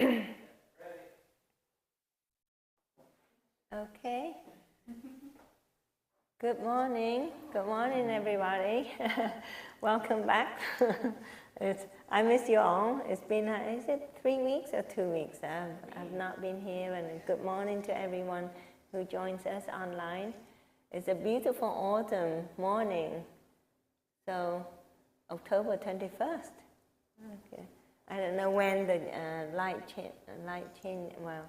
Okay. Good morning. Good morning, everybody. Welcome back. I miss you all. It's been, is it 3 weeks or 2 weeks? I've not been here, and good morning to everyone who joins us online. It's a beautiful autumn morning, so October 21st. Okay. I don't know when the light change, well,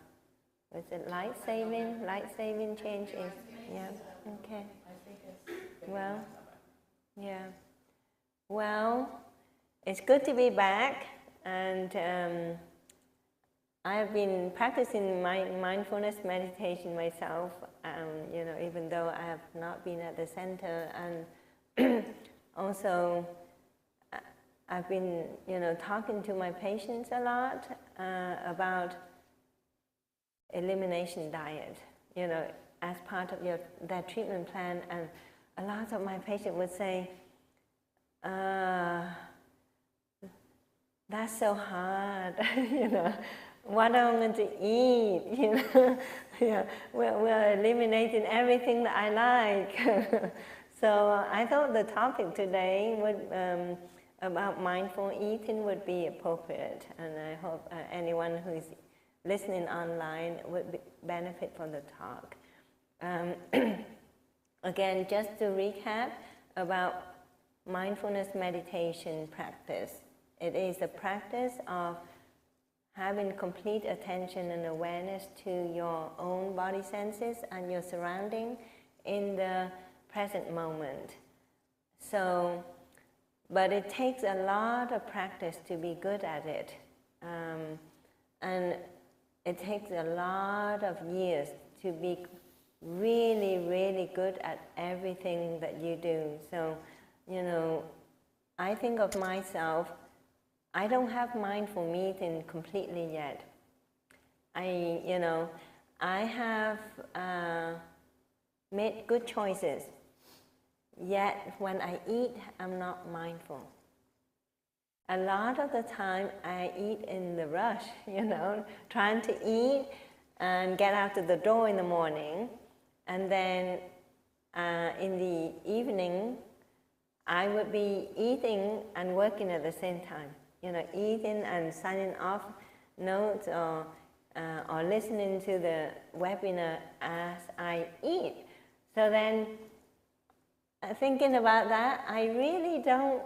was it light saving change is, yeah, okay. Well, yeah. Well, it's good to be back, and I've been practicing mindfulness meditation myself, even though I have not been at the center, and also I've been, talking to my patients a lot about elimination diet, as part of their treatment plan, and a lot of my patients would say, that's so hard, what am I going to eat, yeah, we're eliminating everything that I like. So I thought the topic today would, about mindful eating would be appropriate, and I hope anyone who's listening online would benefit from the talk. Again, just to recap about mindfulness meditation practice. It is a practice of having complete attention and awareness to your own body senses and your surrounding in the present moment. So, but it takes a lot of practice to be good at it. And it takes a lot of years to be really, really good at everything that you do. So, I think of myself, I don't have mindful eating completely yet. I have made good choices, yet when I eat, I'm not mindful. A lot of the time, I eat in the rush, trying to eat and get out of the door in the morning. And then in the evening, I would be eating and working at the same time. Eating and signing off notes or listening to the webinar as I eat. So then, thinking about that, I really don't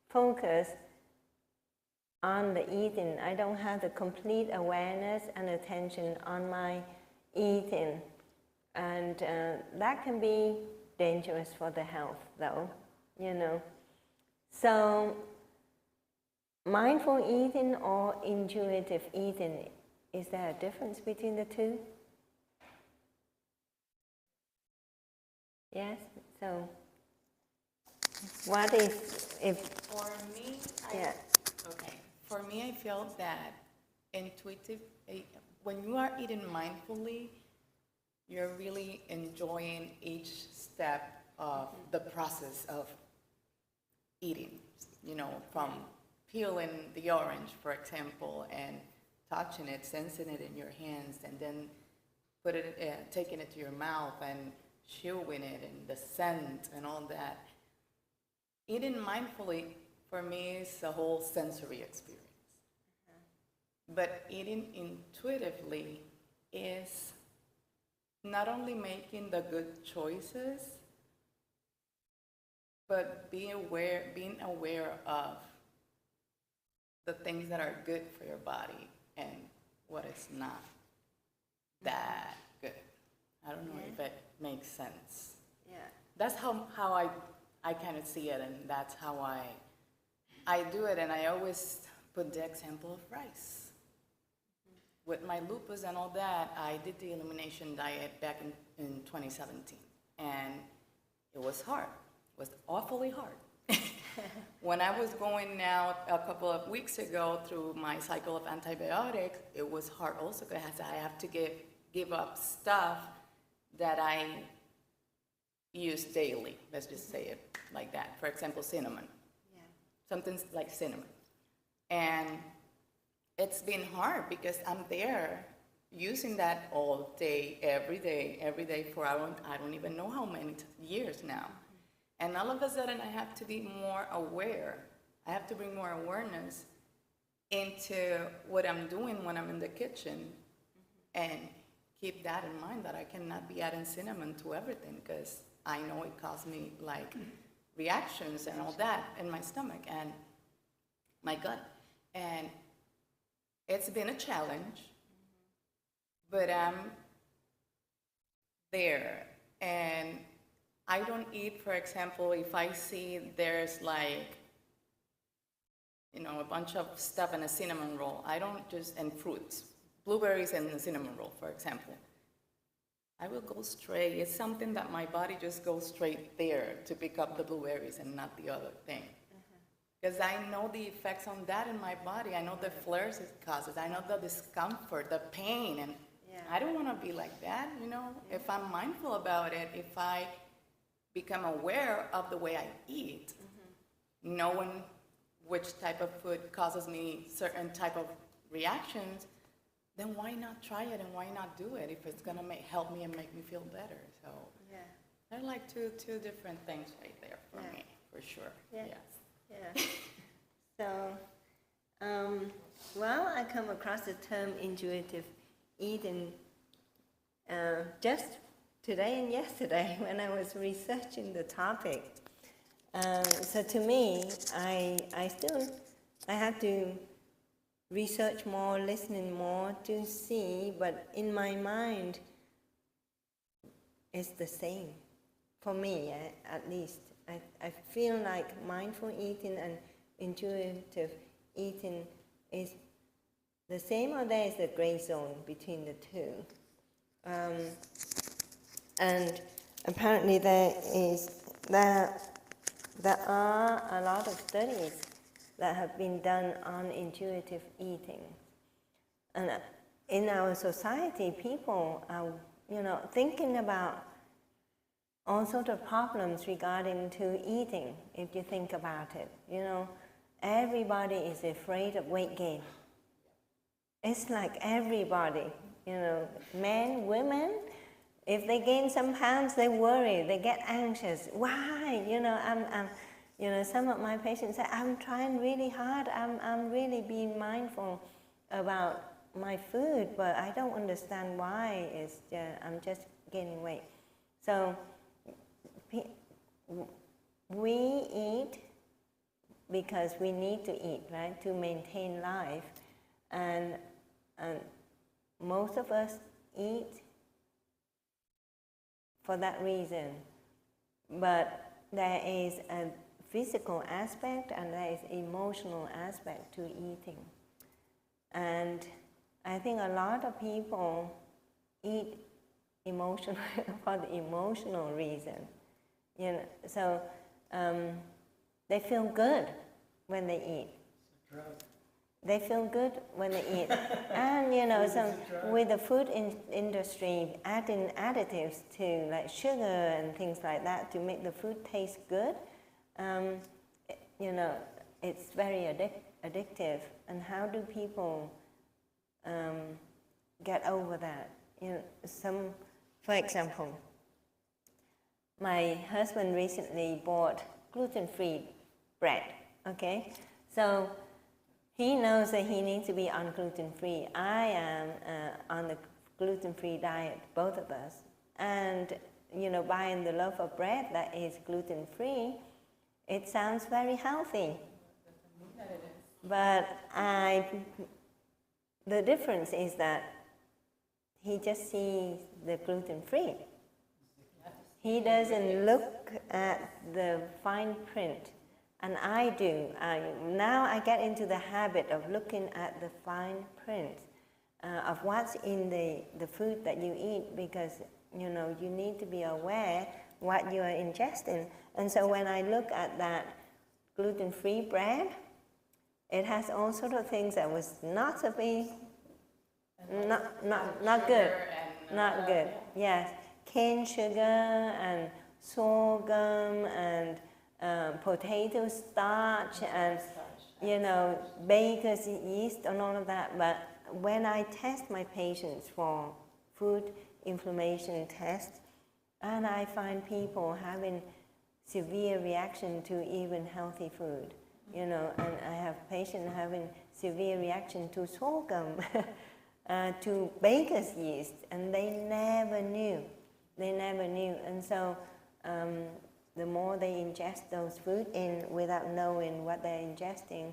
focus on the eating. I don't have the complete awareness and attention on my eating. And that can be dangerous for the health, though, So, mindful eating or intuitive eating, is there a difference between the two? Yes? So, what is, if... For me, For me, I feel that intuitive, when you are eating mindfully, you're really enjoying each step of the process of eating, from peeling the orange, for example, and touching it, sensing it in your hands, and then taking it to your mouth and chewing it, and the scent and all that. Eating mindfully, for me, is a whole sensory experience. But eating intuitively is not only making the good choices, but being aware of the things that are good for your body and what is not that good. I don't know if it makes sense. Yeah. That's how I kind of see it, and that's how I do it, and I always put the example of rice. With my lupus and all that, I did the elimination diet back in 2017, and it was hard. It was awfully hard. When I was going now a couple of weeks ago through my cycle of antibiotics, it was hard also because I have to give up stuff that I use daily. Let's just say it like that. For example, cinnamon. Yeah. Something like cinnamon. And it's been hard because I'm there using that all day, every day for I don't even know how many years now. And all of a sudden I have to be more aware. I have to bring more awareness into what I'm doing when I'm in the kitchen and keep that in mind that I cannot be adding cinnamon to everything because I know it causes me like reactions and all that in my stomach and my gut. And it's been a challenge, but I'm there. And I don't eat, for example, if I see there's like, a bunch of stuff in a cinnamon roll. I don't just, and fruits, blueberries and a cinnamon roll, for example. I will go straight. It's something that my body just goes straight there to pick up the blueberries and not the other thing. Because I know the effects on that in my body. I know the flares it causes. I know the discomfort, the pain, and I don't want to be like that, If I'm mindful about it, if I become aware of the way I eat, knowing which type of food causes me certain type of reactions, then why not try it and why not do it if it's going to help me and make me feel better? So they're like two different things right there for me, for sure. Yes. Yeah. So, well, I come across the term intuitive eating just today and yesterday when I was researching the topic. So to me, I have to research more, listening more to see, but in my mind, it's the same. For me, at least. I feel like mindful eating and intuitive eating is the same, or there is a gray zone between the two. And apparently there are a lot of studies that have been done on intuitive eating. And in our society, people are, thinking about all sorts of problems regarding to eating, if you think about it. Everybody is afraid of weight gain. It's like everybody, men, women, if they gain some pounds, they worry, they get anxious. Why? Some of my patients say, I'm trying really hard, I'm really being mindful about my food, but I don't understand why I'm just gaining weight. So we eat because we need to eat, right, to maintain life. And most of us eat for that reason. But there is a physical aspect and there is emotional aspect to eating. And I think a lot of people eat emotional for the emotional reason. So they feel good when they eat. They feel good when they eat. And so with the food industry adding additives to like sugar and things like that to make the food taste good, it's very addictive. And how do people get over that? For example, my husband recently bought gluten-free bread, okay? So he knows that he needs to be on gluten-free. I am on the gluten-free diet, both of us. And, buying the loaf of bread that is gluten-free, it sounds very healthy. But the difference is that he just sees the gluten-free. He doesn't look at the fine print, and I do. Now I get into the habit of looking at the fine print of what's in the food that you eat, because you need to be aware what you are ingesting. And so when I look at that gluten-free bread, it has all sorts of things that was not to be, not good, not good. Yes, cane sugar and sorghum and potato starch and you know, baker's yeast and all of that. But when I test my patients for food inflammation tests, and I find people having severe reaction to even healthy food, you know, and I have patients having severe reaction to sorghum, to baker's yeast, and they never knew. They never knew. And so the more they ingest those food in without knowing what they're ingesting,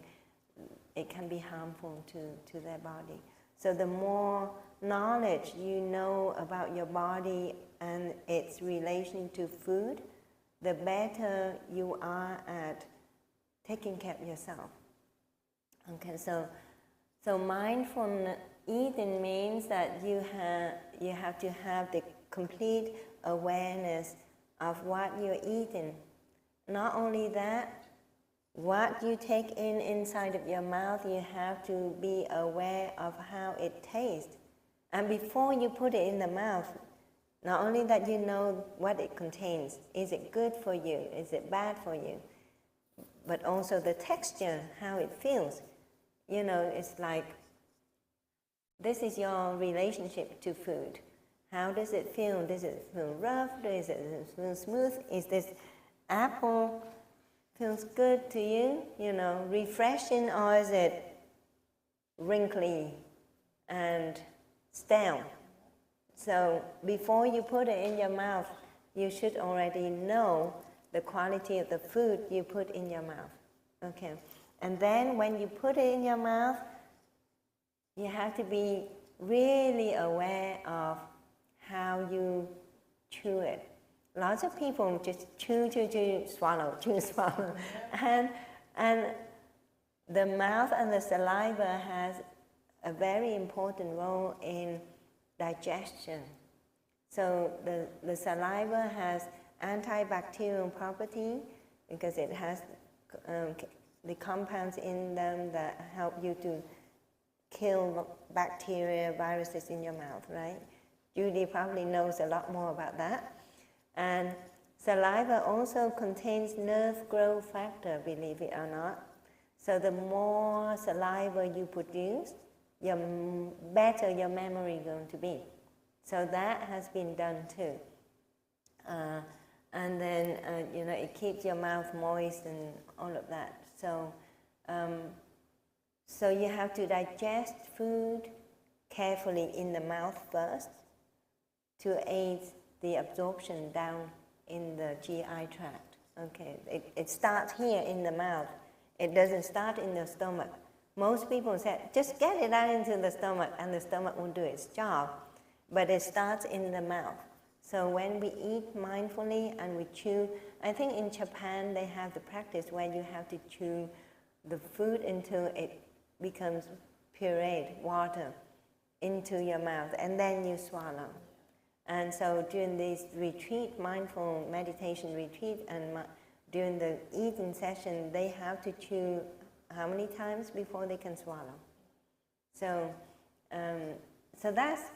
it can be harmful to their body. So the more knowledge you know about your body and its relation to food, the better you are at taking care of yourself. Okay, so mindful eating means that you have to have the complete awareness of what you're eating. Not only that, what you take in inside of your mouth, you have to be aware of how it tastes. And before you put it in the mouth, not only that you know what it contains, is it good for you, is it bad for you, but also the texture, how it feels. You know, it's like, this is your relationship to food. How does it feel? Does it feel rough? Does it feel smooth? Is this apple feels good to you? You know, refreshing, or is it wrinkly and stale? So before you put it in your mouth, you should already know the quality of the food you put in your mouth. Okay. And then when you put it in your mouth, you have to be really aware of how you chew it. Lots of people just chew, swallow, swallow. And the mouth and the saliva has a very important role in digestion. So the saliva has antibacterial property because it has the compounds in them that help you to kill bacteria, viruses in your mouth, right? Judy probably knows a lot more about that. And saliva also contains nerve growth factor, believe it or not. So the more saliva you produce, the better your memory is going to be. So that has been done too. And then, you know, it keeps your mouth moist and all of that. So, so you have to digest food carefully in the mouth first to aid the absorption down in the GI tract. Okay, it starts here in the mouth. It doesn't start in the stomach. Most people say, just get it out into the stomach and the stomach will do its job. But it starts in the mouth. So when we eat mindfully and we chew, I think in Japan they have the practice where you have to chew the food until it becomes pureed, water, into your mouth, and then you swallow. And so during this retreat, mindful meditation retreat, and during the eating session, they have to chew how many times before they can swallow? So, so that's,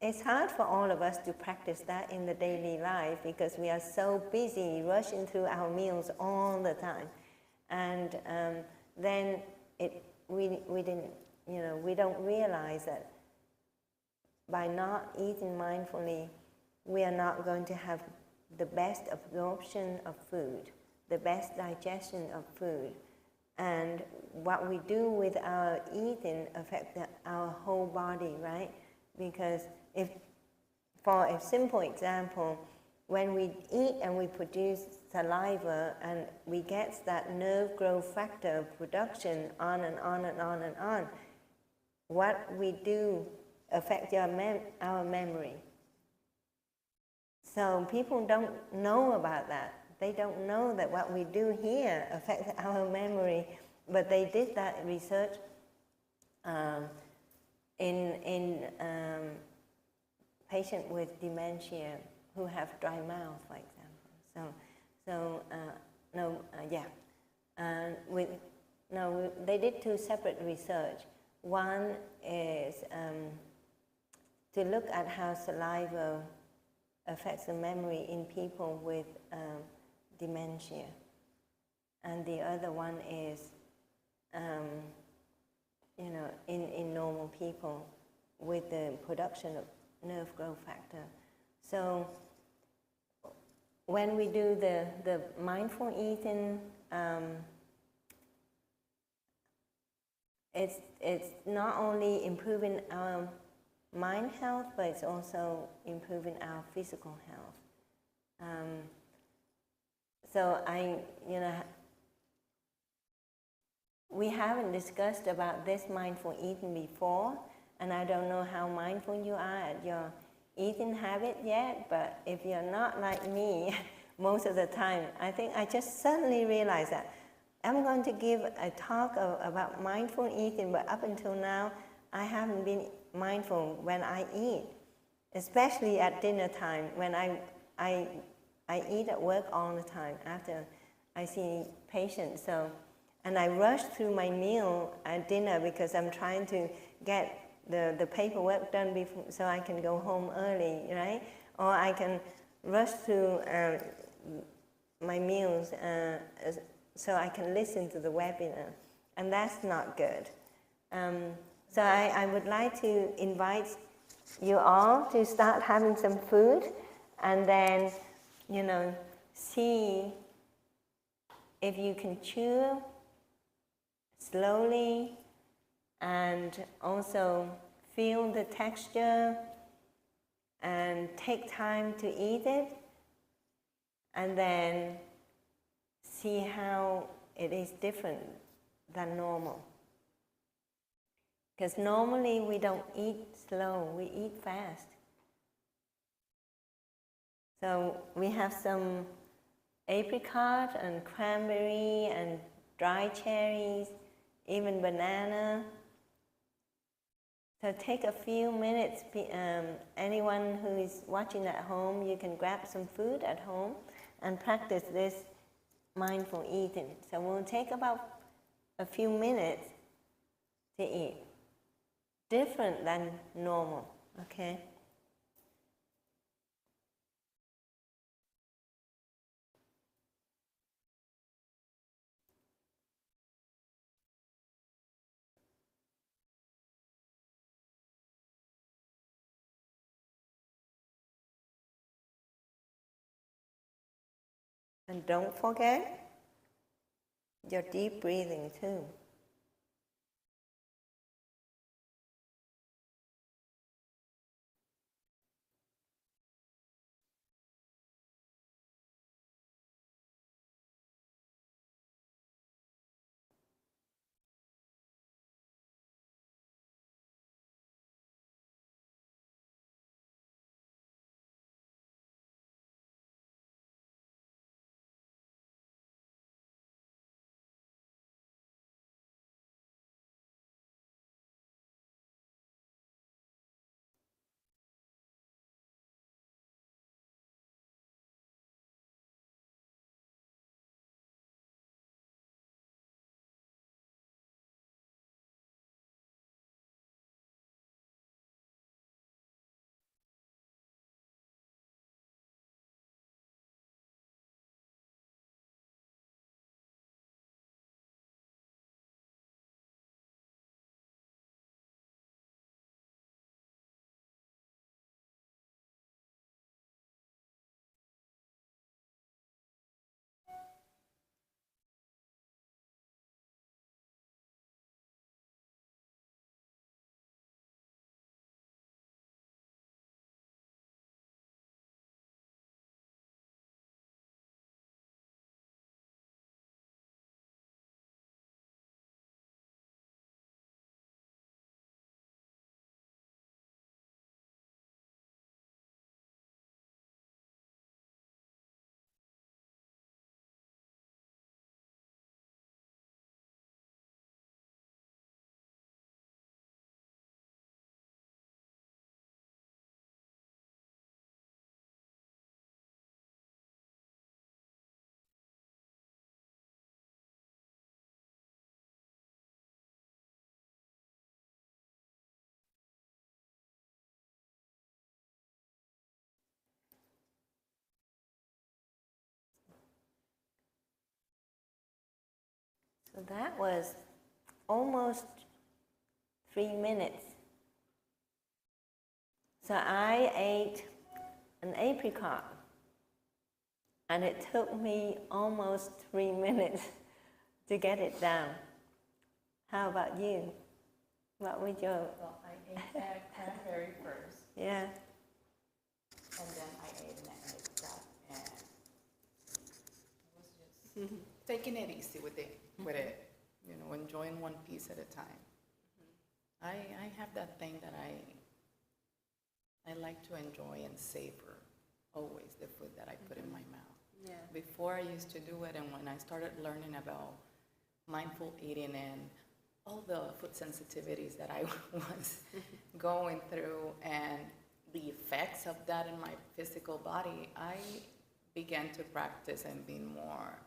it's hard for all of us to practice that in the daily life because we are so busy rushing through our meals all the time. And then we didn't, you know, we don't realize that by not eating mindfully, we are not going to have the best absorption of food, the best digestion of food. And what we do with our eating affects our whole body, right? Because if, for a simple example, when we eat and we produce saliva and we get that nerve growth factor production on and on and on and on, what we do affects our memory. So people don't know about that. They don't know that what we do here affects our memory, but they did that research in patients with dementia who have dry mouth, for example. They did two separate research. One is to look at how saliva affects the memory in people with dementia. And the other one is in normal people with the production of nerve growth factor. So when we do the mindful eating, it's not only improving our mind health, but it's also improving our physical health. So we haven't discussed about this mindful eating before, and I don't know how mindful you are at your eating habit yet, but if you're not like me, most of the time, I think I just suddenly realized that I'm going to give a talk about mindful eating, but up until now, I haven't been mindful when I eat, especially at dinner time, when I eat at work all the time after I see patients. And I rush through my meal at dinner because I'm trying to get the paperwork done before, so I can go home early, right? Or I can rush through my meals so I can listen to the webinar, and that's not good. So I would like to invite you all to start having some food, and then, see if you can chew slowly and also feel the texture and take time to eat it, and then see how it is different than normal. Because normally we don't eat slow, we eat fast. So we have some apricot and cranberry and dry cherries, even banana. So take a few minutes, anyone who is watching at home, you can grab some food at home and practice this mindful eating. So we'll take about a few minutes to eat. Different than normal, okay? And don't forget your deep breathing too. So that was almost 3 minutes. So I ate an apricot, and it took me almost 3 minutes to get it down. How about you? What would your... Well, I ate that cranberry first. Yeah. And then I ate an apricot, and I was just taking it easy with it, you know, enjoying one piece at a time. I have that thing that I like to enjoy and savor always the food that I put in my mouth. Yeah. Before I used to do it, and when I started learning about mindful eating and all the food sensitivities that I was going through and the effects of that in my physical body, I began to practice and be more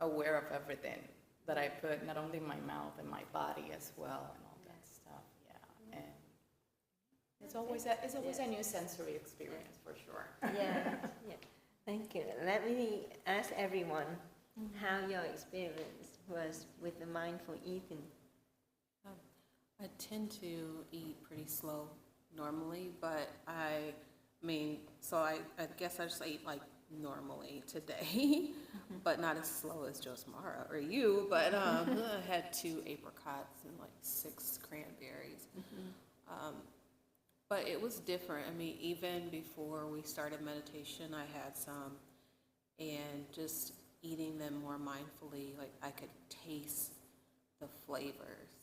aware of everything that I put, not only in my mouth and my body as well, and all that stuff. Yeah, and it's always a new sensory experience for sure. Yeah. Yeah. Thank you. Let me ask everyone how your experience was with the mindful eating. I tend to eat pretty slow normally, but I guess I just ate like normally today, but not as slow as Josmara or you, but I had 2 apricots and like 6 cranberries. But it was different. I mean, even before we started meditation, I had some, and just eating them more mindfully, like I could taste the flavors.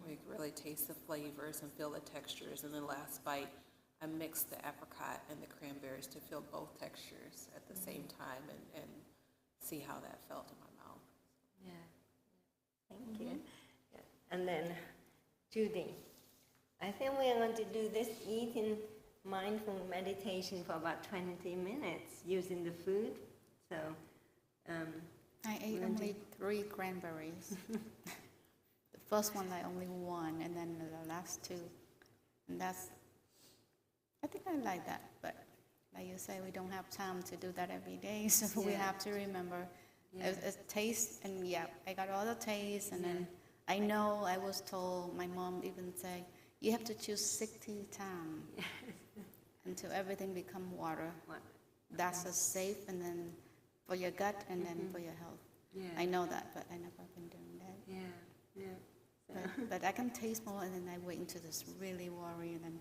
Like really taste the flavors and feel the textures. And the last bite, I mixed the apricot and the cranberries to feel both textures at the same time and see how that felt in my mouth. Yeah. Thank you. Yeah. And then, Judy, I think we are going to do this eating mindful meditation for about 20 minutes using the food. So, I ate only 3 cranberries. The first one I only 1, and then the last 2. And I think I like that, but like you say, we don't have time to do that every day, so we have to remember it tastes, and I got all the taste, and then I know I was told, my mom even said, you have to choose 60 times until everything become water. That's a safe, and then for your gut, and then for your health. yeah. I know that, but I never been doing that. Yeah. Yeah. But I can taste more, and then I wait until it's really watery, and then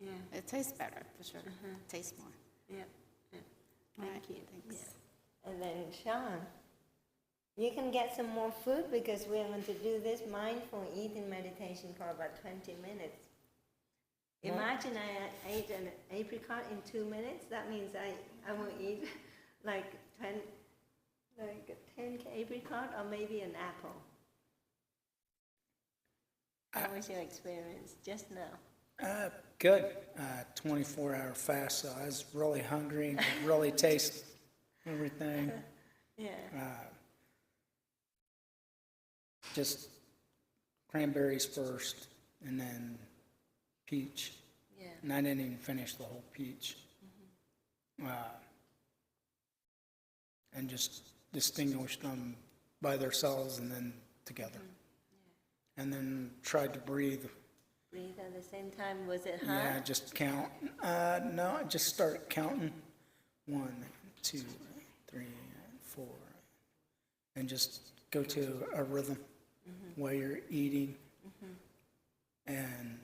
Yeah. it tastes better for sure. Tastes more. Yeah. Yeah. All Thank right, you. thanks. Yeah. And then Sean, you can get some more food because we're going to do this mindful eating meditation for about 20 minutes. Imagine I ate an apricot in 2 minutes. That means I will eat like 10 apricot or maybe an apple. How was your experience just now? Good. 24-hour fast, so I was really hungry and could really taste everything. Yeah. Just cranberries first, and then peach. Yeah. And I didn't even finish the whole peach. And just distinguished them by themselves and then together. And then tried to breathe. Breathe at the same time. Was it hard? Yeah, just count. No, I just started counting. 1, 2, 3, 4. And just go to a rhythm while you're eating and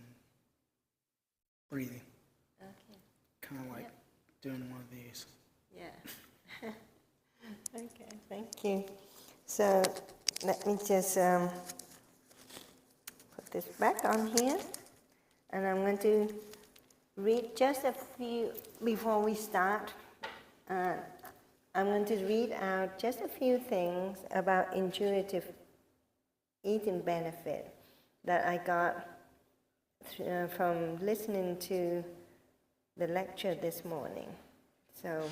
breathing. Okay. Kind of like doing one of these. Yeah. Okay, thank you. So let me just put this back on here. And I'm going to read just a few, before we start, I'm going to read out just a few things about intuitive eating benefit that I got from listening to the lecture this morning. So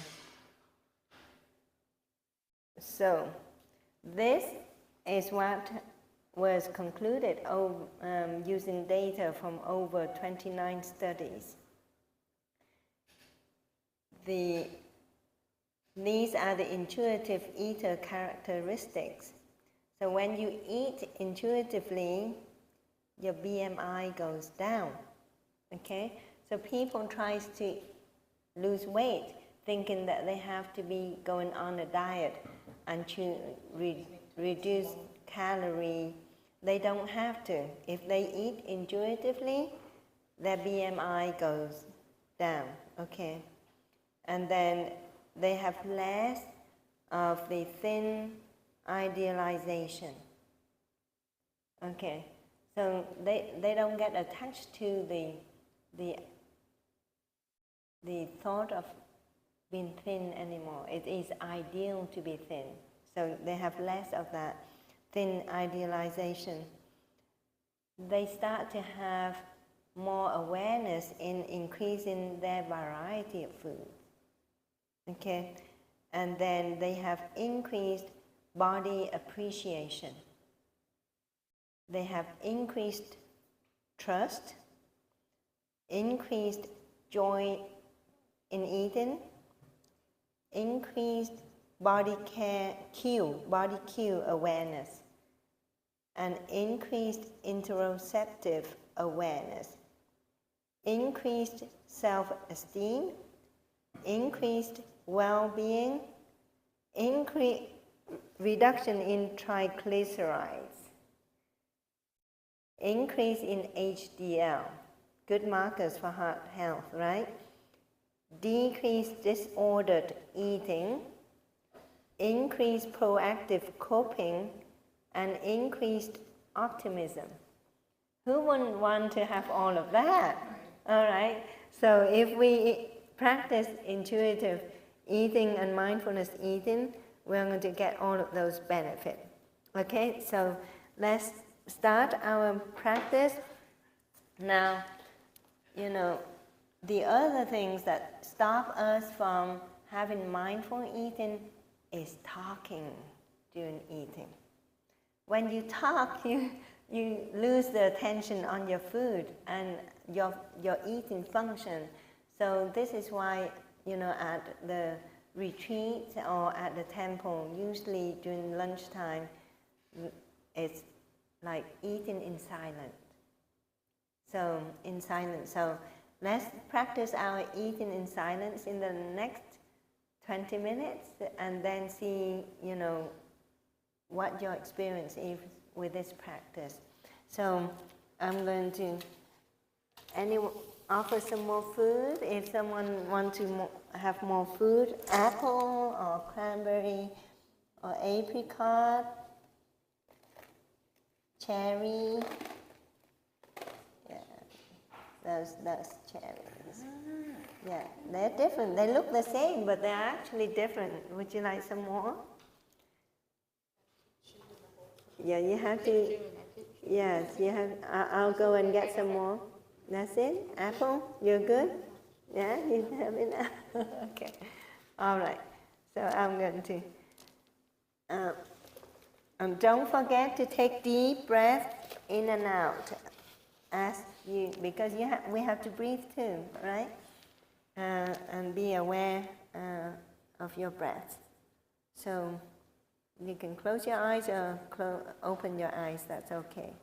this is what was concluded using data from over 29 studies. These are the intuitive eater characteristics. So when you eat intuitively, your BMI goes down. Okay? So people try to lose weight thinking that they have to be going on a diet and to reduce calorie. They don't have to. If they eat intuitively, their BMI goes down, okay? And then they have less of the thin idealization. Okay, so they don't get attached to the thought of being thin anymore. It is ideal to be thin. So they have less of that thin idealization. They start to have more awareness in increasing their variety of food. Okay? And then they have increased body appreciation. They have increased trust, increased joy in eating, increased body cue awareness, and increased interoceptive awareness, increased self-esteem, increased well-being, reduction in triglycerides, increase in HDL, good markers for heart health, right? Decreased disordered eating, increased proactive coping, and increased optimism. Who wouldn't want to have all of that? All right. So if we practice intuitive eating and mindfulness eating, we're going to get all of those benefits. Okay, so let's start our practice. Now, you know, the other things that stop us from having mindful eating is talking during eating. When you talk, you lose the attention on your food and your eating function. So this is why, you know, at the retreat or at the temple, usually during lunchtime, it's like eating in silence. So in silence. So let's practice our eating in silence in the next 20 minutes and then see, you know, what your experience is with this practice. So I'm going to offer some more food. If someone wants to have more food, apple or cranberry or apricot, cherry. Yeah, those cherries. Yeah, they're different. They look the same, but they're actually different. Would you like some more? Yeah, you have to. Yes, you have. I'll go and get some more. That's it? Apple? You're good? Yeah, you have enough? Okay. All right. So I'm going to... and don't forget to take deep breath in and out. Because we have to breathe too, right? And be aware of your breath. So you can close your eyes or open your eyes, that's okay.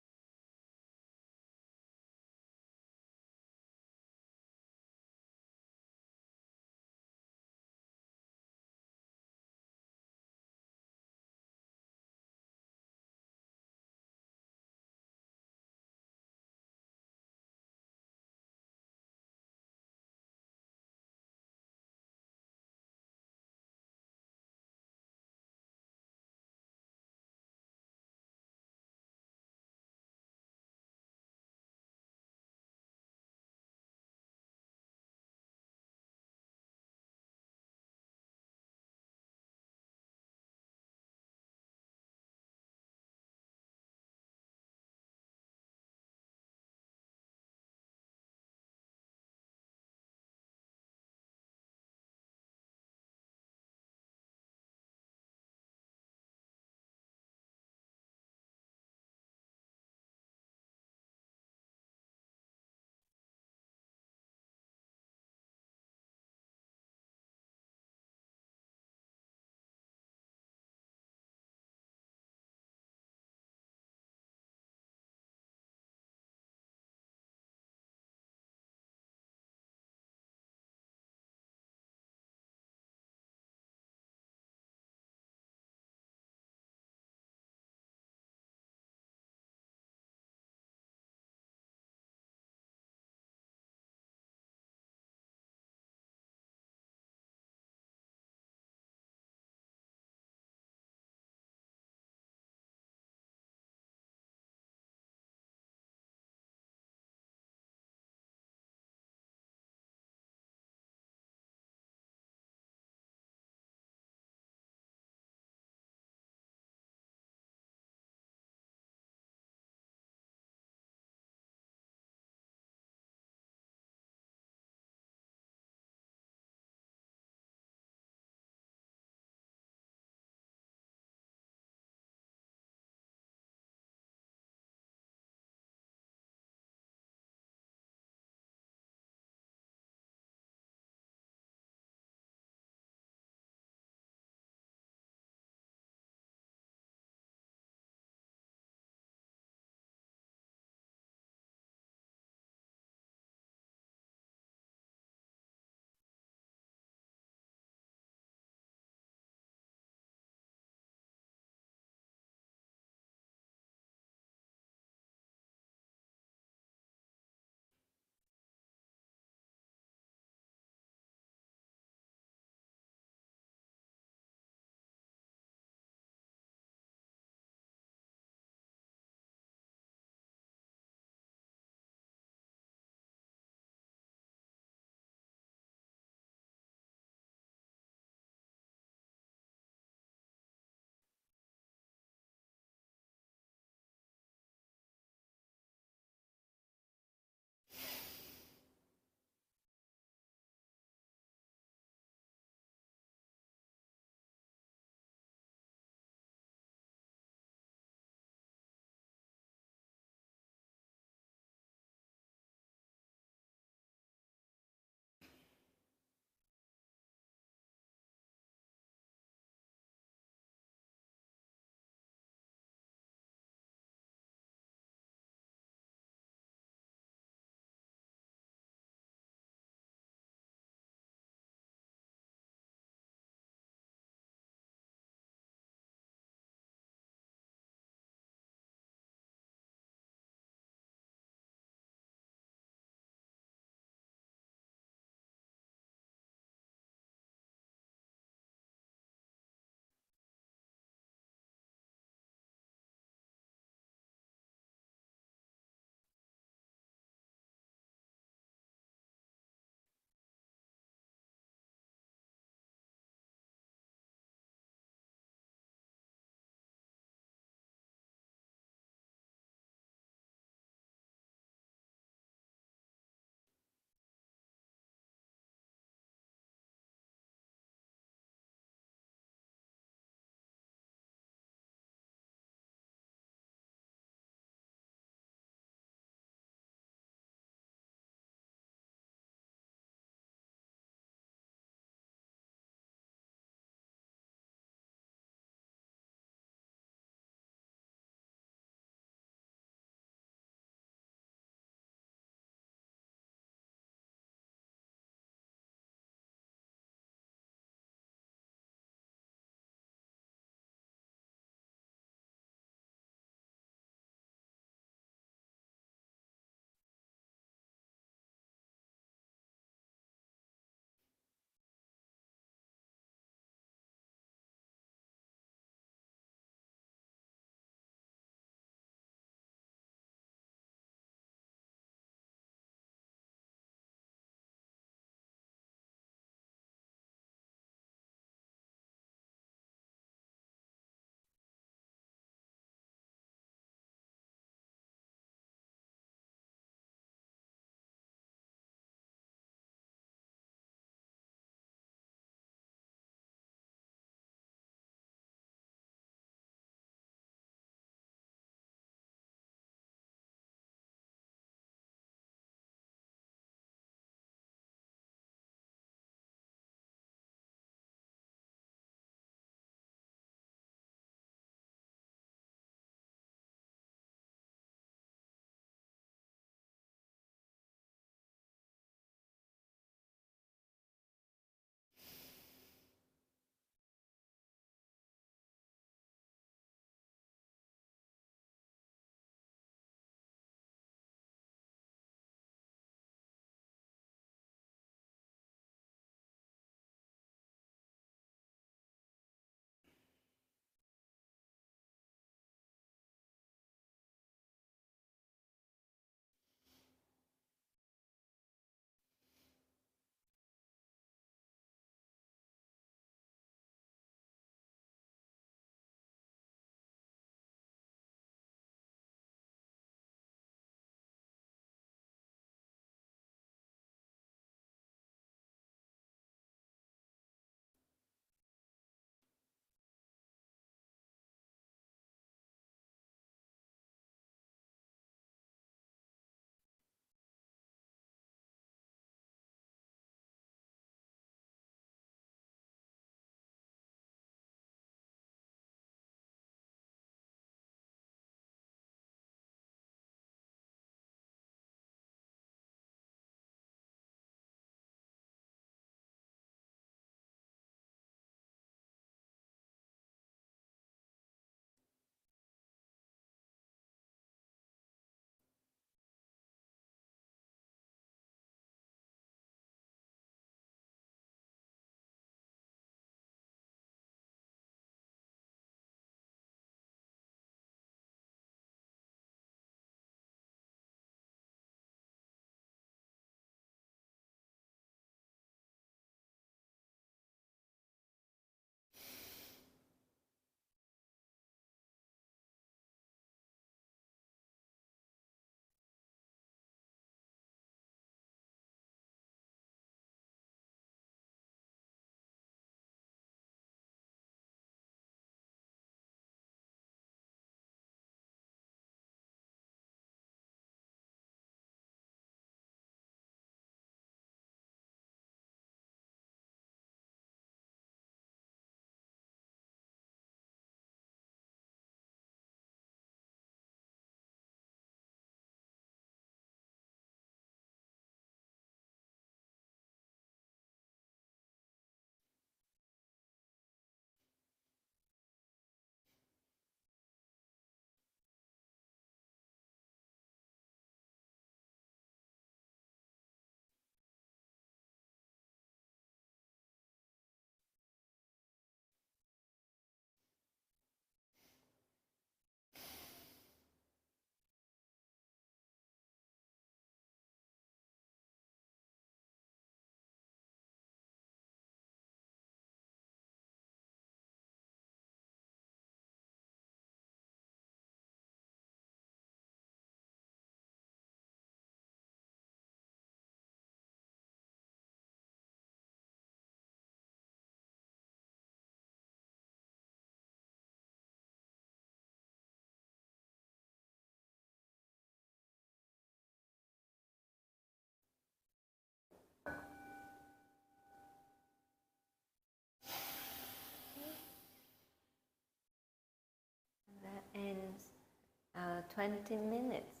20 minutes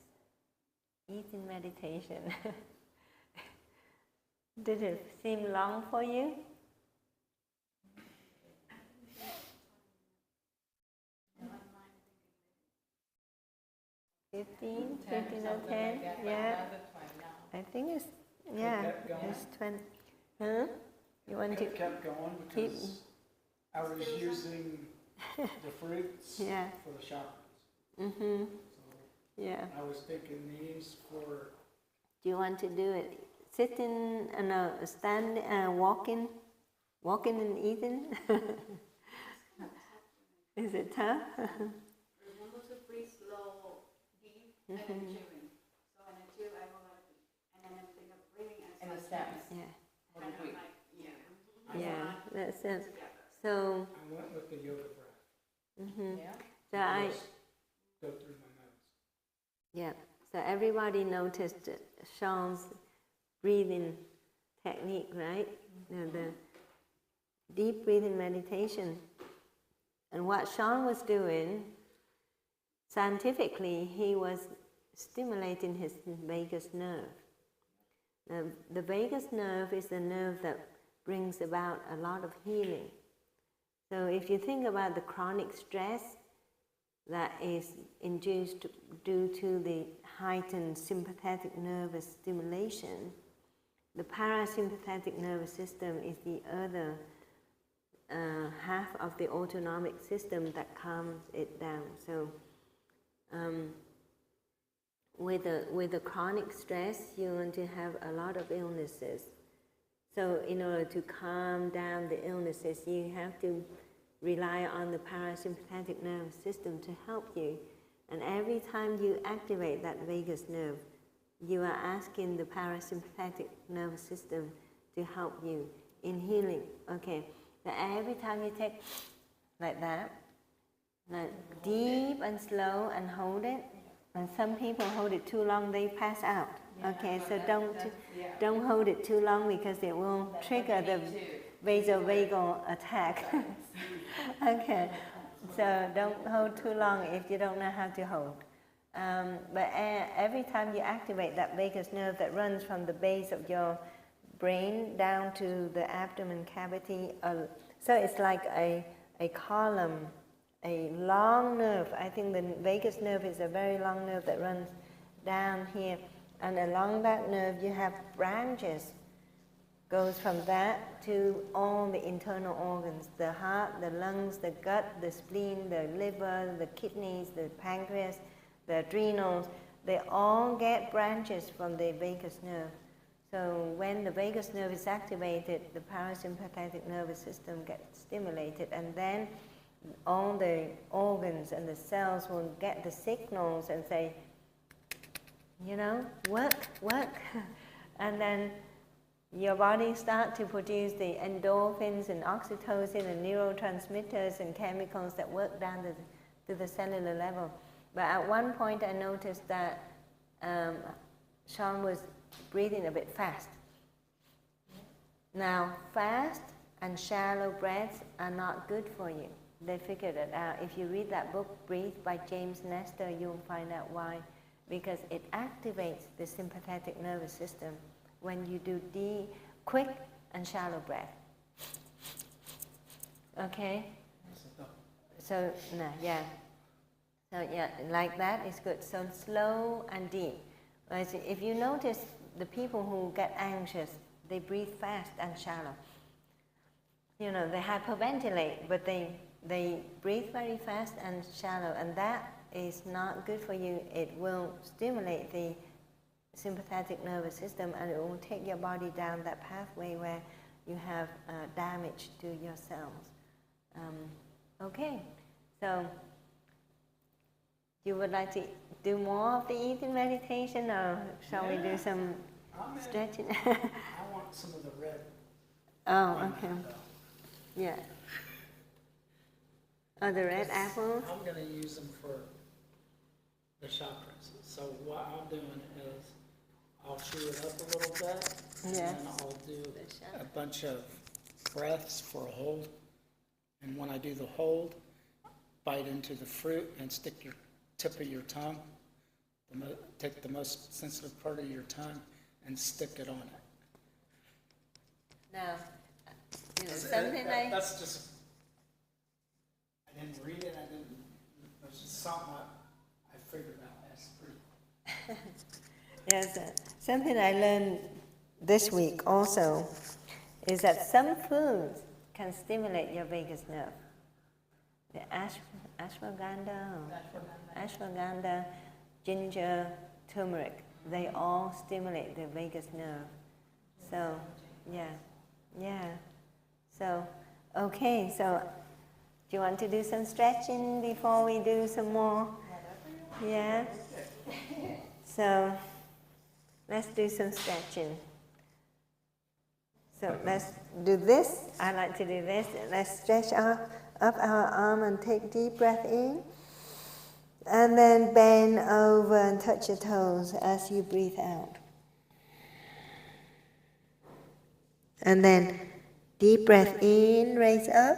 eating meditation. Did it seem long for you? 15 or 10, yeah. I think it's, yeah, kept going? it's 20. Huh? You want to Kept going keep? because I was using the fruits Yeah. for the chakras. Mm-hmm. So Yeah. I was thinking these for, Do you want to do it sitting, no, standing, walking and eating? Is it tough? Remember to breathe slow, deep, and then chewing. So when I chew, I go like, and then I think of breathing And the steps. Yeah. Or the breathe. Yeah, that's it. So, I went with the yoga breath. Yeah. so I, Just go through my nose. yeah. So everybody noticed Sean's breathing technique, right? The deep breathing meditation. And what Sean was doing, scientifically, he was stimulating his vagus nerve. Now, the vagus nerve is the nerve that brings about a lot of healing. So if you think about the chronic stress that is induced due to the heightened sympathetic nervous stimulation, the parasympathetic nervous system is the other half of the autonomic system that calms it down. So with the chronic stress, you're going to have a lot of illnesses. So in order to calm down the illnesses, you have to rely on the parasympathetic nervous system to help you. And every time you activate that vagus nerve, you are asking the parasympathetic nervous system to help you in healing. Okay, so every time you take like that, like deep and slow and hold it, and some people hold it too long, they pass out. Okay, so don't hold it too long because it will trigger the vasovagal attack. Okay, so don't hold too long if you don't know how to hold. But every time you activate that vagus nerve that runs from the base of your brain down to the abdomen cavity, so it's like a column, a long nerve. I think the vagus nerve is a very long nerve that runs down here. And along that nerve you have branches. Goes from that to all the internal organs, the heart, the lungs, the gut, the spleen, the liver, the kidneys, the pancreas, the adrenals. They all get branches from the vagus nerve. So when the vagus nerve is activated, the parasympathetic nervous system gets stimulated, and then all the organs and the cells will get the signals and say, you know, work. And then your body starts to produce the endorphins and oxytocin and neurotransmitters and chemicals that work down to the cellular level. But at one point I noticed that Sean was breathing a bit fast. Now, fast and shallow breaths are not good for you. They figured it out. If you read that book, Breathe by James Nestor, you'll find out why. Because it activates the sympathetic nervous system when you do deep, quick and shallow breath. Okay? So, no, yeah. So, yeah, like that is good. So, slow and deep. If you notice the people who get anxious, they breathe fast and shallow. You know, they hyperventilate, but they breathe very fast and shallow, and that is not good for you. It will stimulate the sympathetic nervous system, and it will take your body down that pathway where you have damage to your cells. Okay, so you would like to do more of the eating meditation, or shall we do some stretching? I want some of the red. Oh, okay. Yeah. Oh, the red apples? I'm going to use them for the chakras. So what I'm doing is I'll chew it up a little bit, and then I'll do a bunch of breaths for a hold. And when I do the hold, bite into the fruit and stick your tip of your tongue take the most sensitive part of your tongue and stick it on it. Now, something like... That's just, I didn't read it, it was just something I figured out. That's pretty. Yes, something I learned this week also is that some foods can stimulate your vagus nerve. The ashwagandha, ginger, turmeric, they all stimulate the vagus nerve. So, yeah. So, okay, so do you want to do some stretching before we do some more? Yeah? So, let's do some stretching. So let's do this. I like to do this. Let's stretch up our arm and take deep breath in. And then bend over and touch your toes as you breathe out. And then deep breath in, raise up.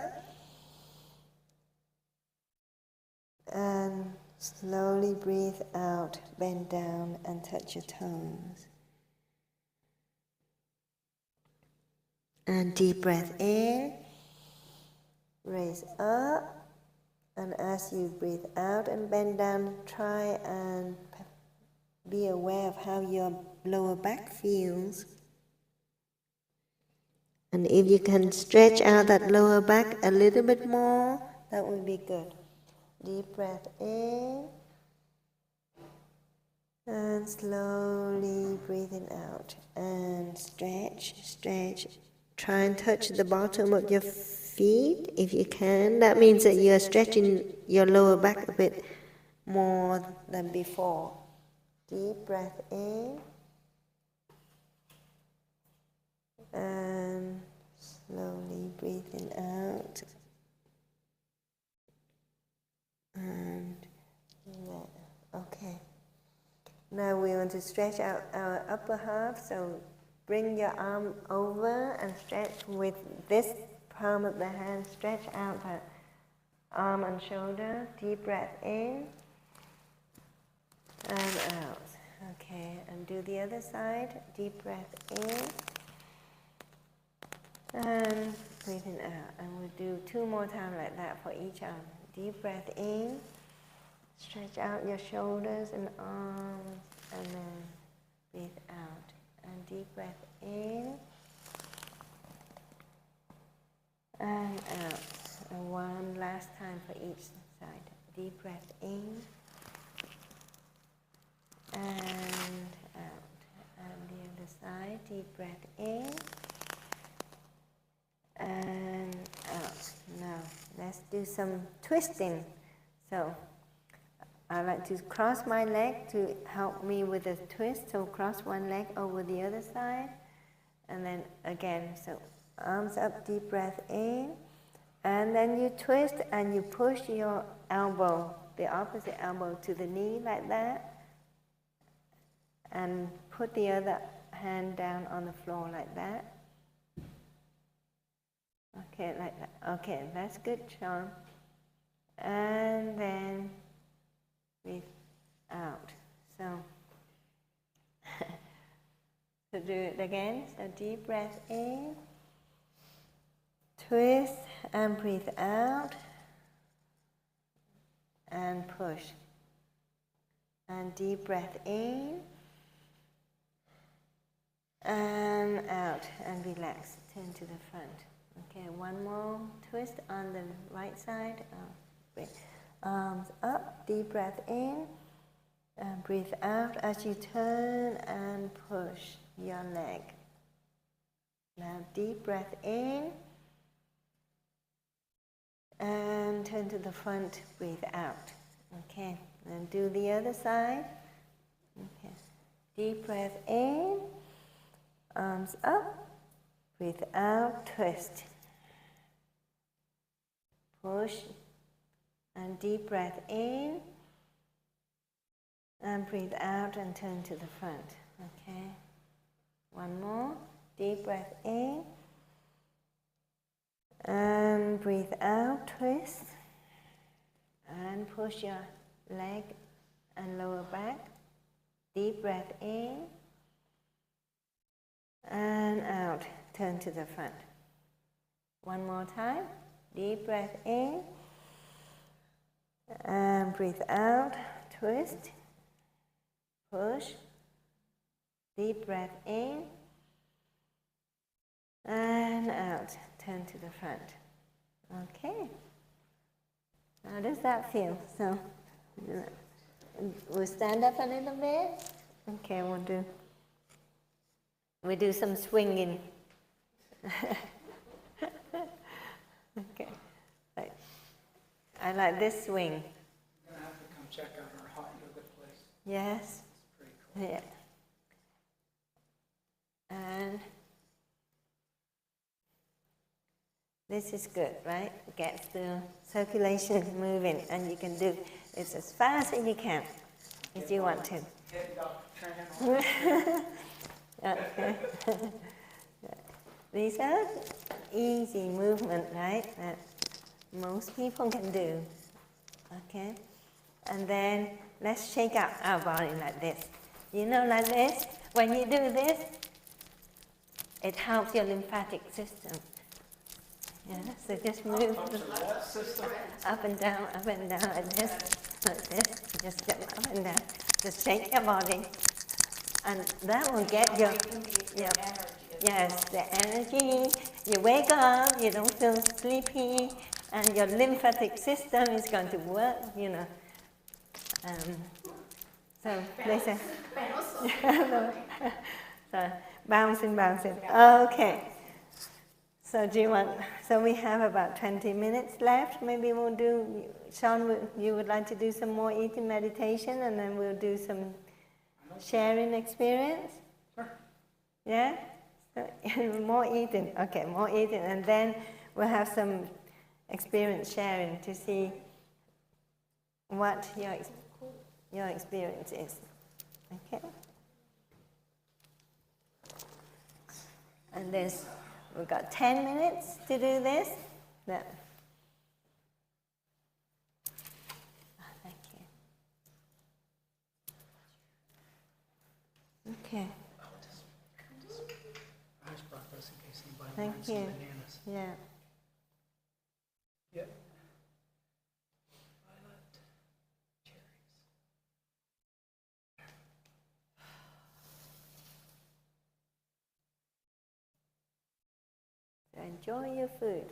And slowly breathe out, bend down and touch your toes. And deep breath in, raise up. And as you breathe out and bend down, try and be aware of how your lower back feels. And if you can stretch out that lower back a little bit more, that would be good. Deep breath in. And slowly breathing out. And stretch. Try and touch the bottom of your feet if you can. That means that you are stretching your lower back a bit more than before. Deep breath in. And slowly breathing out. And okay. Now we want to stretch out our upper half, so bring your arm over and stretch with this palm of the hand. Stretch out the arm and shoulder. Deep breath in and out. Okay, and do the other side. Deep breath in and breathing out. And we'll do 2 more times like that for each arm. Deep breath in. Stretch out your shoulders and arms and then breathe out. And deep breath in and out. And one last time for each side. Deep breath in and out. And the other side. Deep breath in and out. Now let's do some twisting. So I like to cross my leg to help me with the twist. So cross one leg over the other side. And then again, so arms up, deep breath in. And then you twist and you push your elbow, the opposite elbow, to the knee like that. And put the other hand down on the floor like that. Okay, like that. Okay, that's good, Sean. And then breathe out. So do it again. So deep breath in, twist and breathe out, and push. And deep breath in, and out, and relax. Turn to the front. Okay, one more twist on the right side. Arms up, deep breath in, and breathe out as you turn and push your leg. Now deep breath in, and turn to the front, breathe out. Okay, and do the other side. Okay, deep breath in, arms up, breathe out, twist. Push. And deep breath in, and breathe out and turn to the front. Okay, one more. Deep breath in, and breathe out, twist, and push your leg and lower back, Deep breath in and out. Turn to the front. One more time. Deep breath in and breathe out. Twist. Push. Deep breath in and out. Turn to the front. Okay. How does that feel? So, we'll stand up a little bit. Okay, we do some swinging. Okay. I like this swing. You're gonna have to come check out our hot yoga place. Yes. It's pretty cool. Yeah. And this is good, right? Gets the circulation moving, and you can do it as fast as you can, if you want to. Okay. These are easy movement, right? That most people can do. Okay. And then let's shake out our body like this. You know, like this. When you do this, it helps your lymphatic system. Yeah, so just move up and down, like this, just jump up and down. Just shake your body, and that will get your yes, the energy. You wake up, you don't feel sleepy, and your lymphatic system is going to work, you know. So listen. So bouncing. Okay. So so we have about 20 minutes left. Maybe we'll do, Sean, you would like to do some more eating meditation, and then we'll do some sharing experience? Sure. Yeah? So, more eating. Okay, more eating. And then we'll have some experience sharing to see what your experience is. Okay? And we've got 10 minutes to do this. No. Oh, thank you. Okay. I just brought those in case anybody Thank wants you. some bananas. Yeah. Yep. Violet. Cherries. So enjoy your food.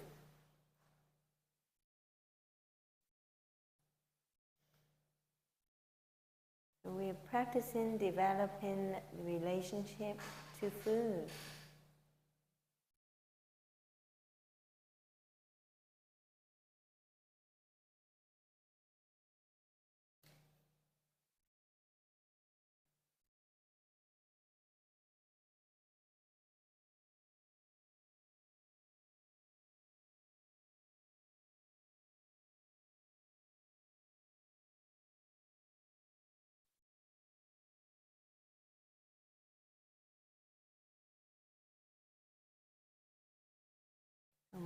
So we're practicing developing the relationship to food.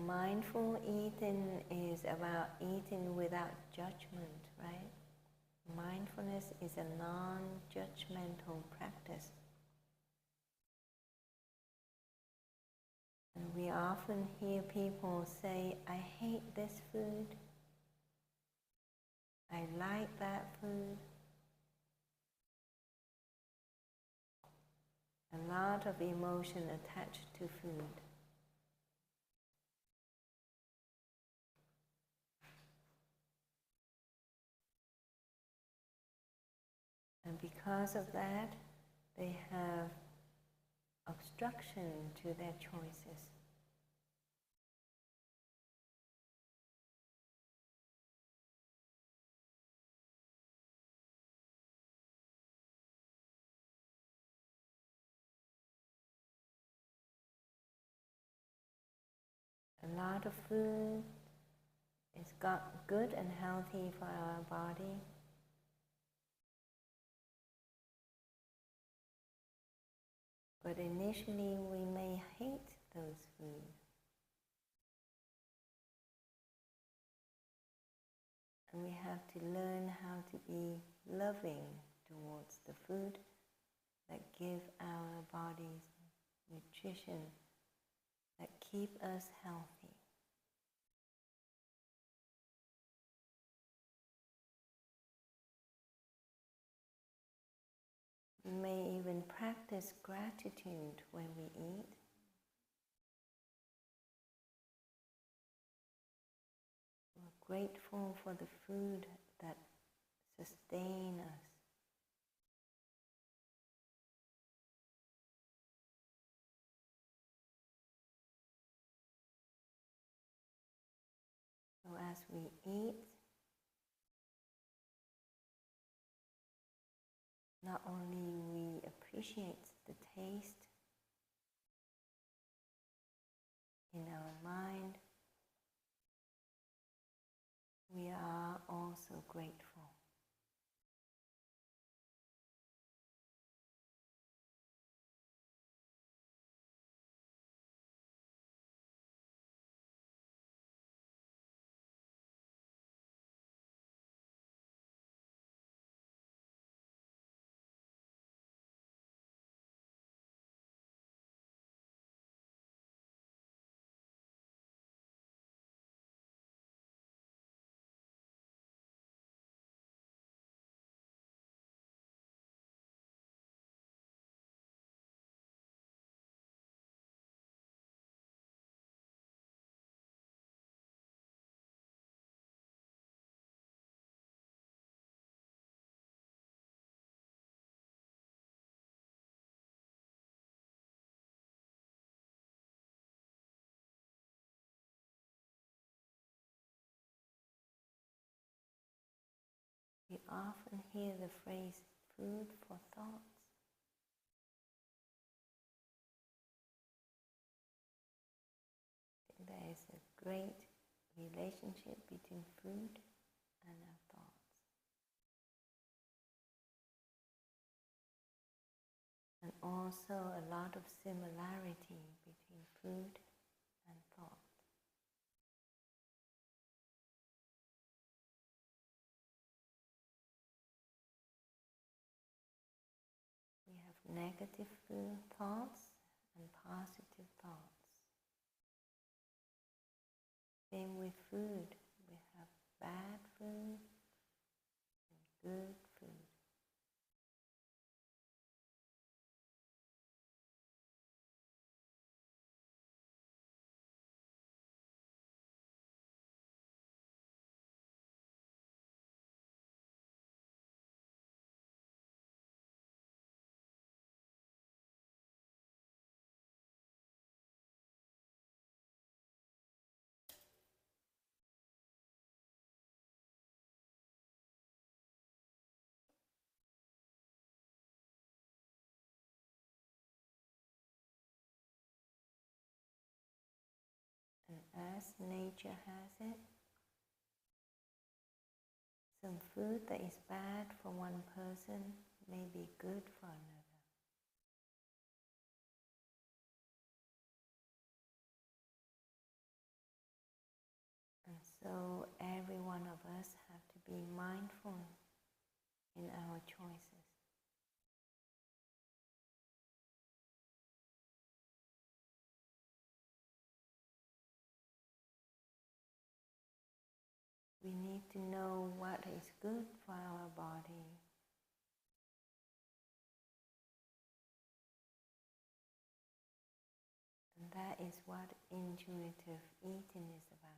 Mindful eating is about eating without judgment, right? Mindfulness is a non-judgmental practice. And we often hear people say, I hate this food, I like that food. A lot of emotion attached to food. And because of that, they have obstruction to their choices. A lot of food is good and healthy for our body. But initially we may hate those foods. And we have to learn how to be loving towards the food give our bodies nutrition that keep us healthy. We may even practice gratitude when we eat. We're grateful for the food that sustains us. So as we eat, not only we appreciate the taste in our mind, we are also grateful. We often hear the phrase, food for thoughts. There is a great relationship between food and our thoughts. And also a lot of similarity between food and thought. We have negative thoughts and positive thoughts. Same with food. We have bad food and good food. And as nature has it, some food that is bad for one person may be good for another. And so every one of us have to be mindful in our choices. We need to know what is good for our body. And that is what intuitive eating is about.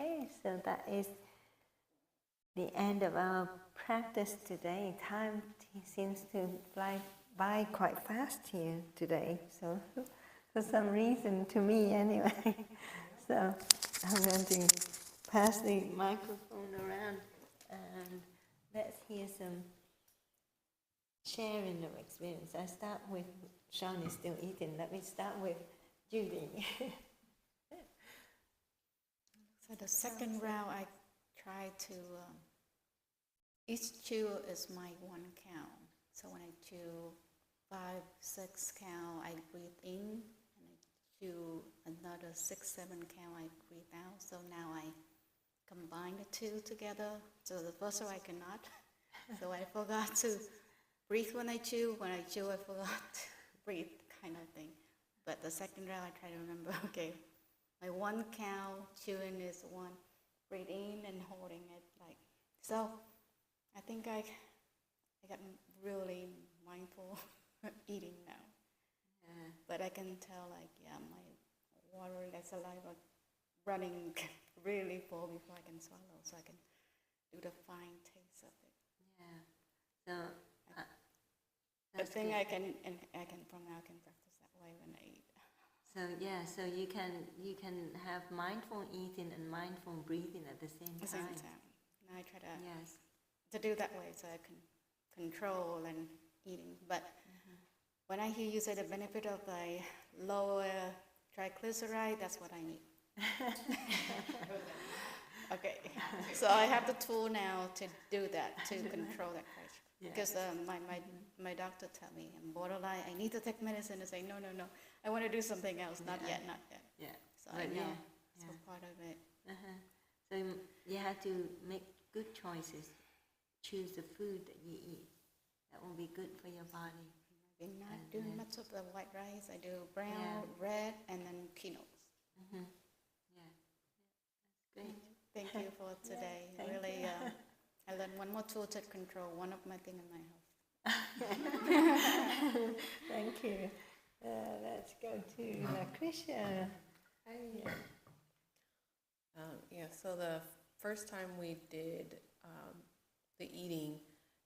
Okay, so that is the end of our practice today. Time seems to fly by quite fast here today, so for some reason, to me anyway. So I'm going to pass the microphone around and let's hear some sharing of experience. I start with, Sean is still eating. Let me start with Judy. So the second round, I try to, each chew is my 1 count. So when I chew 5, 6 count, I breathe in, and I chew another 6, 7 count, I breathe out. So now I combine the two together. So the first one I cannot. So I forgot to breathe when I chew. When I chew, I forgot to breathe, kind of thing. But the second round, I try to remember, okay, my 1 count chewing is 1, breathe in and holding it like. So I think I got really mindful eating now. Yeah. But I can tell like, yeah, my water, like saliva running really full before I can swallow, so I can do the fine taste of it. Yeah. So I think I can from now I can practice that way when I eat. So yeah, so you can have mindful eating and mindful breathing at the same time. And I try to do that way so I can control and eating. But when I hear you say the benefit of the lower triglyceride, that's what I need. Okay, so I have the tool now to do that, to control that pressure. Yeah. Because my doctor tell me I'm borderline, I need to take medicine, and say no, I want to do something else, not yet. Yeah. So I know, so part of it. So you have to make good choices, choose the food that you eat. That will be good for your body. I've been not doing much of the white rice, I do brown, red, and then quinoa. Yeah, that's great. Thank you for today. Really, I learned one more tool to control one of my things in my health. Thank you. Let's go to Krisha. So the first time we did the eating,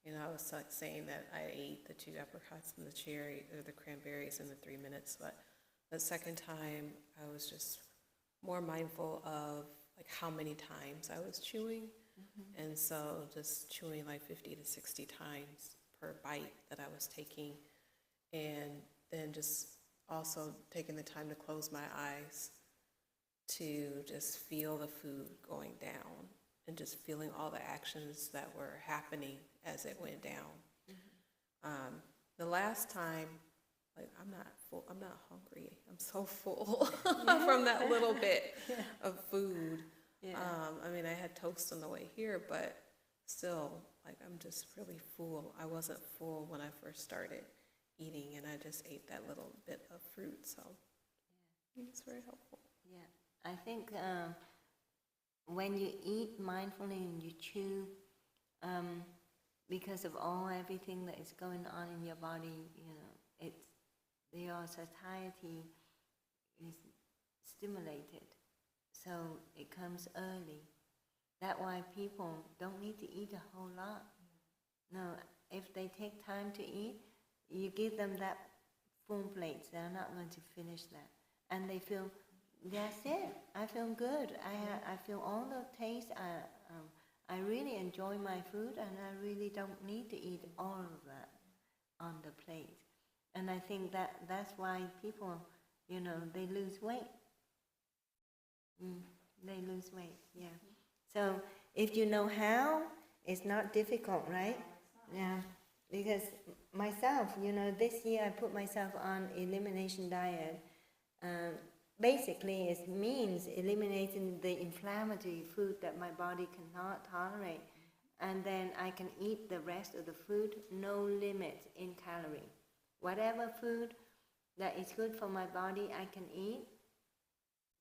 I was like saying that I ate the 2 apricots and the cherry or the cranberries in the 3 minutes, but the second time I was just more mindful of like how many times I was chewing. And so just chewing like 50 to 60 times per bite that I was taking, and then just also taking the time to close my eyes to just feel the food going down and just feeling all the actions that were happening as it went down. The last time, like I'm not hungry. I'm so full from that little bit of food. Yeah. I had toast on the way here, but still, like I'm just really full. I wasn't full when I first started eating, and I just ate that little bit of fruit, so it's very helpful. Yeah, I think when you eat mindfully and you chew, because of everything that is going on in your body, your satiety is stimulated. So it comes early. That's why people don't need to eat a whole lot. No, if they take time to eat, you give them that full plate. They're not going to finish that. And they feel, that's it. I feel good. I feel all the taste. I really enjoy my food, and I really don't need to eat all of that on the plate. And I think that's why people, they lose weight. They lose weight, yeah. So if you know how, it's not difficult, right? Yeah. Because myself, this year I put myself on elimination diet. Basically, it means eliminating the inflammatory food that my body cannot tolerate. And then I can eat the rest of the food, no limit in calorie. Whatever food that is good for my body, I can eat.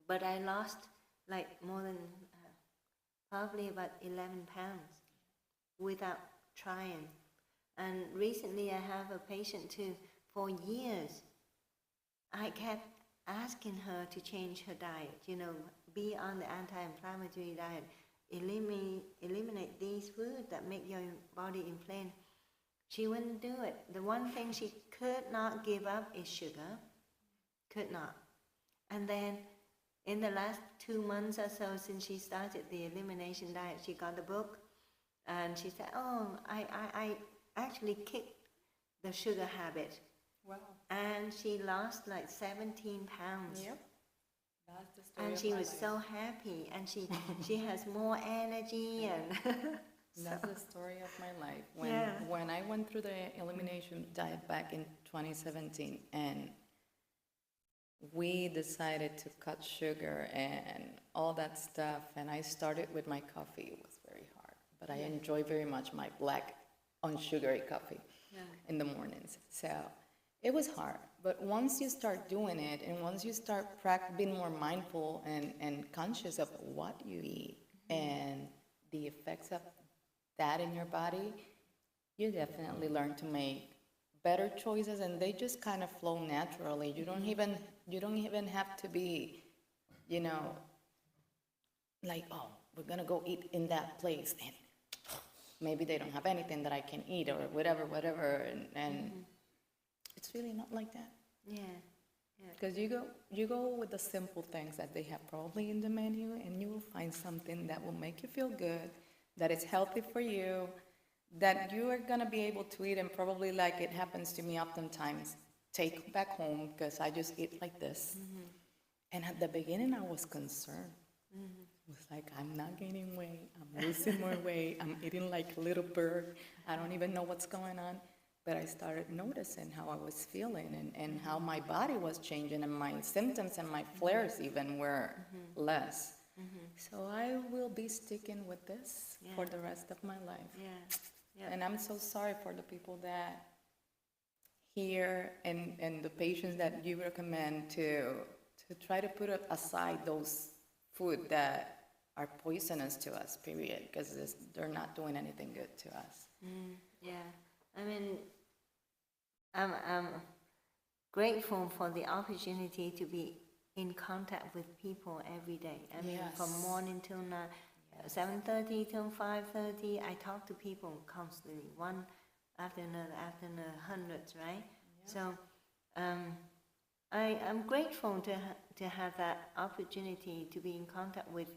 But I lost like more than probably about 11 pounds without trying. And recently I have a patient too, for years, I kept asking her to change her diet, be on the anti-inflammatory diet, eliminate these foods that make your body inflamed. She wouldn't do it. The one thing she could not give up is sugar. Could not. And then in the last 2 months or so since she started the elimination diet, she got the book and she said, oh, I actually kicked the sugar habit. Wow. And she lost like 17 pounds. Yep. That's the story And of she my was life. so happy, and she has more energy and That's the story of my life. Yeah. When I went through the elimination diet back in 2017, and we decided to cut sugar and all that stuff, and I started with my coffee. It was very hard, but I enjoy very much my black unsugary coffee in the mornings. So it was hard, but once you start doing it, and once you start being more mindful and conscious of what you eat and the effects of that in your body, you definitely learn to make better choices, and they just kind of flow naturally. You don't even have to be, like, oh, we're gonna go eat in that place, and maybe they don't have anything that I can eat or whatever, and it's really not like that. yeah. Because you go with the simple things that they have probably in the menu, and you will find something that will make you feel good, that is healthy for you, that you are gonna be able to eat, and probably, like it happens to me oftentimes, take back home, because I just eat like this. And at the beginning, I was concerned. It was like, I'm not gaining weight, I'm losing more weight, I'm eating like a little bird, I don't even know what's going on. But I started noticing how I was feeling, and how my body was changing, and my symptoms and my flares even were less. So I will be sticking with this for the rest of my life. Yeah. And I'm so sorry for the people that hear and the patients that you recommend to try to put aside those food that are poisonous to us, period, because they're not doing anything good to us. Yeah. I mean, I'm grateful for the opportunity to be in contact with people every day. I mean, from morning till 7:30 till 5:30, I talk to people constantly, one after another, hundreds, right? So I'm grateful to have that opportunity to be in contact with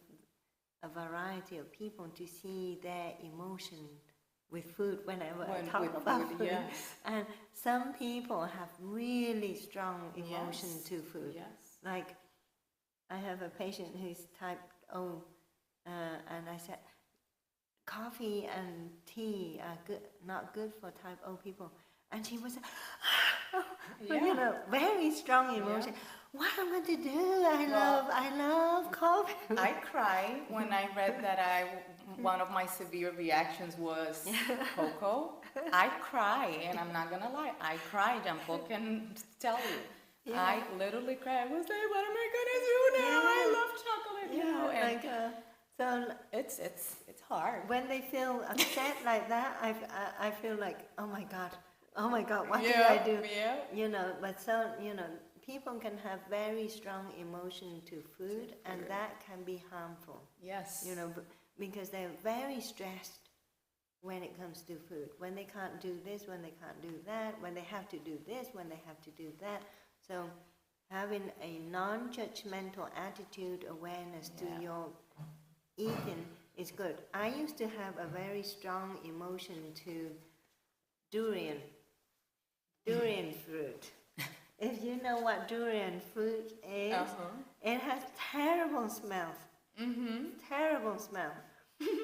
a variety of people, to see their emotion with food whenever I talk about food. Yes. And some people have really strong emotion to food. Yes. Like, I have a patient who's type O, and I said, coffee and tea are not good for type O people. And she was, very strong emotion. What am I going to do? I love coffee. I cried when I read that one of my severe reactions was cocoa. I cry, and I'm not gonna lie, I cried. Jean-Paul can tell you. I literally cried. I was like, what am I gonna do now? I love chocolate. And so it's hard. when they feel upset like that, I feel like, oh my God, what did I do? Yeah. But people can have very strong emotion to food, and that can be harmful. Yes. Because they're very stressed when it comes to food. When they can't do this, when they can't do that, when they have to do this, when they have to do that. So having a non-judgmental attitude, awareness to your eating is good. I used to have a very strong emotion to durian fruit. If you know what durian fruit is, it has terrible smell. Terrible smell.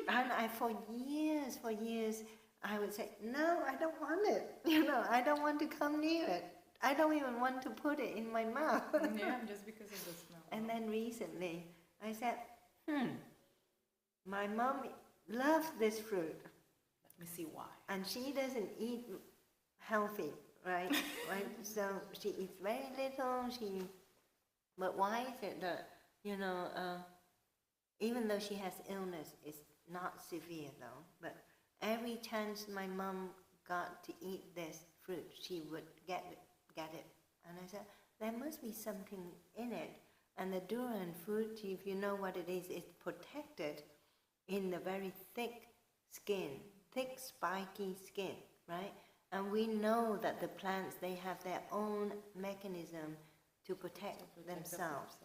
And for years, I would say, no, I don't want it. I don't want to come near it. I don't even want to put it in my mouth. Just because of the smell. And then recently, I said, my mom loves this fruit. Let me see why. And she doesn't eat healthy, right? So she eats very little. But why is it that, even though she has illness, it's not severe though, but every chance my mom got to eat this fruit, she would get it. And I said, there must be something in it. And the durian fruit, if you know what it is, it's protected in the very thick skin, thick spiky skin, right? And we know that the plants, they have their own mechanism to protect themselves.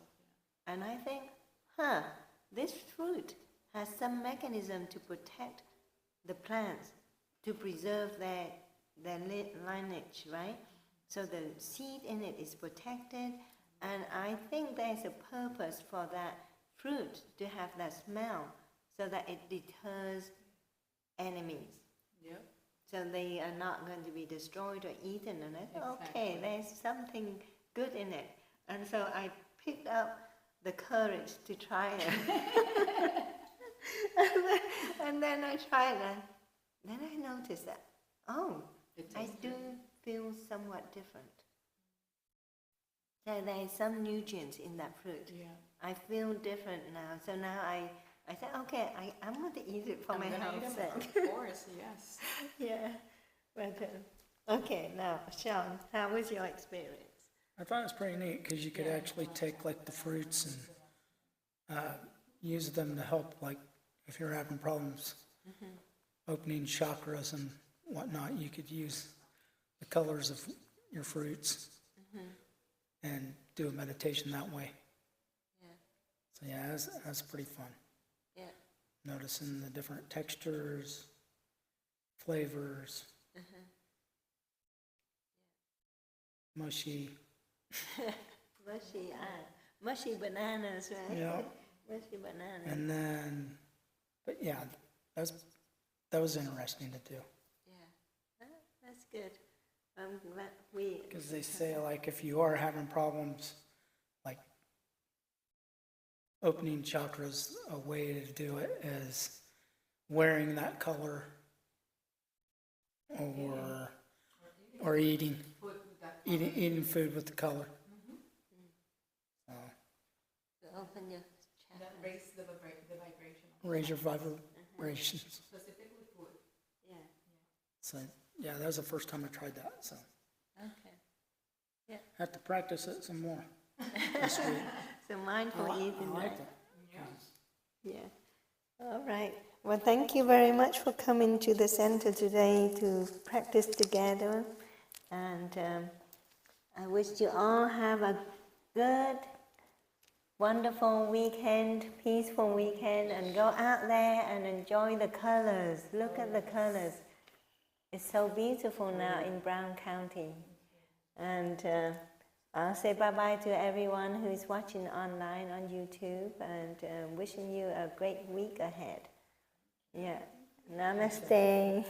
And I think, this fruit has some mechanism to protect the plants, to preserve their lineage, right? So the seed in it is protected, and I think there's a purpose for that fruit to have that smell, so that it deters enemies. Yep. So they are not going to be destroyed or eaten. And I thought, okay, there's something good in it. And so I picked up the courage to try it. and then I tried it. And then I noticed that, I do feel somewhat different. So there's some nutrients in that fruit. Yeah. I feel different now. So now I said, okay, I'm going to eat it for my health's sake. Of course, yes. Yeah, but okay. Now, Sean, how was your experience? I thought it was pretty neat because you could actually take like the fruits and use them to help, like if you're having problems opening chakras and whatnot, you could use the colors of your fruits and do a meditation that way. Yeah, So yeah, that was pretty fun. yeah, Noticing the different textures, flavors, mushy. mushy bananas, right? Yeah. Mushy bananas. And then, but yeah, that was interesting to do. Yeah, that's good. I'm glad we. Because they say, like, if you are having problems, like, opening chakras, a way to do it is wearing that color or eating food with the color. So, To open your That chakra. raises the vibration. raise your vibrations. Specifically food. Yeah. So, yeah, that was the first time I tried that. So, Okay. I have to practice it some more this week. So mindful I eating. like right? it. Yeah. All right. Well, thank you very much for coming to the center today to practice together. And I wish you all have a good, wonderful weekend, peaceful weekend, and go out there and enjoy the colors. Look at the colors. It's so beautiful now in Brown County. And I'll say bye-bye to everyone who is watching online on YouTube, and wishing you a great week ahead. Yeah. Namaste.